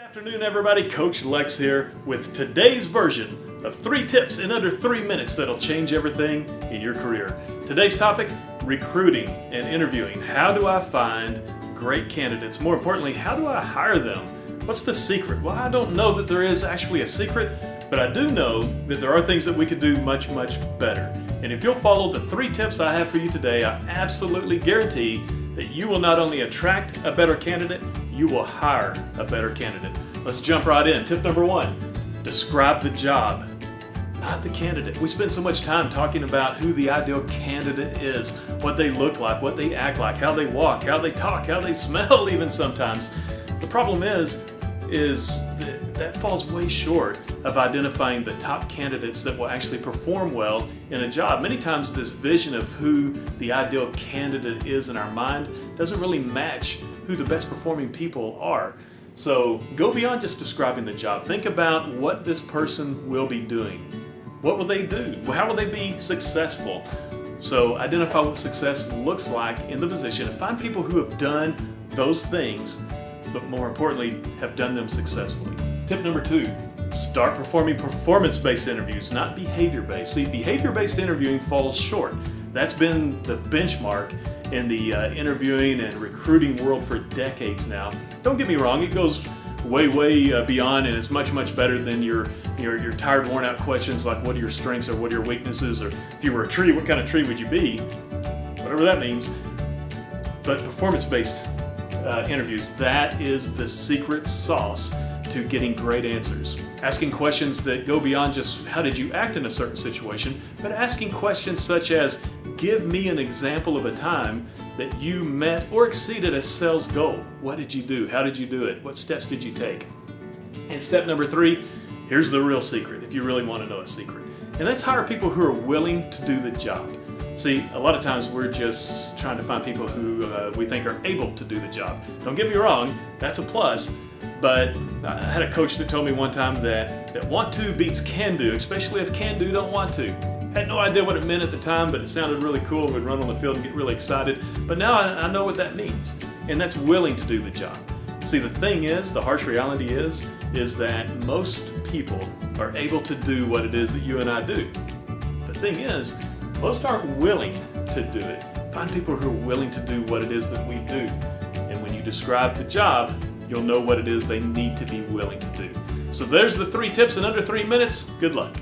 Afternoon, everybody. Coach Lex here with today's version of 3 tips in under 3 minutes that'll change everything in your career. Today's topic, recruiting and interviewing. How do I find great candidates? More importantly, how do I hire them? What's the secret? Well, I don't know that there is actually a secret, but I do know that there are things that we could do much better. And if you'll follow the 3 tips I have for you today, I absolutely guarantee that you will not only attract a better candidate, you will hire a better candidate. Let's jump right in. Tip number 1, describe the job, not the candidate. We spend so much time talking about who the ideal candidate is, what they look like, what they act like, how they walk, how they talk, how they smell even sometimes. The problem is that falls way short of identifying the top candidates that will actually perform well in a job. Many times this vision of who the ideal candidate is in our mind doesn't really match who the best performing people are. So go beyond just describing the job. Think about what this person will be doing. What will they do? How will they be successful? So identify what success looks like in the position and find people who have done those things, but more importantly, have done them successfully. Tip number 2, start performing performance-based interviews, not behavior-based. See, behavior-based interviewing falls short. That's been the benchmark in the interviewing and recruiting world for decades now. Don't get me wrong, it goes way beyond, and it's much better than your tired, worn-out questions like what are your strengths or what are your weaknesses, or if you were a tree, what kind of tree would you be? Whatever that means. But performance-based interviews, that is the secret sauce to getting great answers. Asking questions that go beyond just how did you act in a certain situation, but asking questions such as, give me an example of a time that you met or exceeded a sales goal. What did you do? How did you do it? What steps did you take? And step number 3, here's the real secret, if you really want to know a secret. And that's hire people who are willing to do the job. See, a lot of times we're just trying to find people who we think are able to do the job. Don't get me wrong, that's a plus, but I had a coach that told me one time that want to beats can do, especially if can do don't want to. Had no idea what it meant at the time, but it sounded really cool. We'd run on the field and get really excited. But now I know what that means, and that's willing to do the job. See, the thing is, the harsh reality is that most people are able to do what it is that you and I do. The thing is, most aren't willing to do it. Find people who are willing to do what it is that we do. And when you describe the job, you'll know what it is they need to be willing to do. So there's the 3 tips in under 3 minutes. Good luck.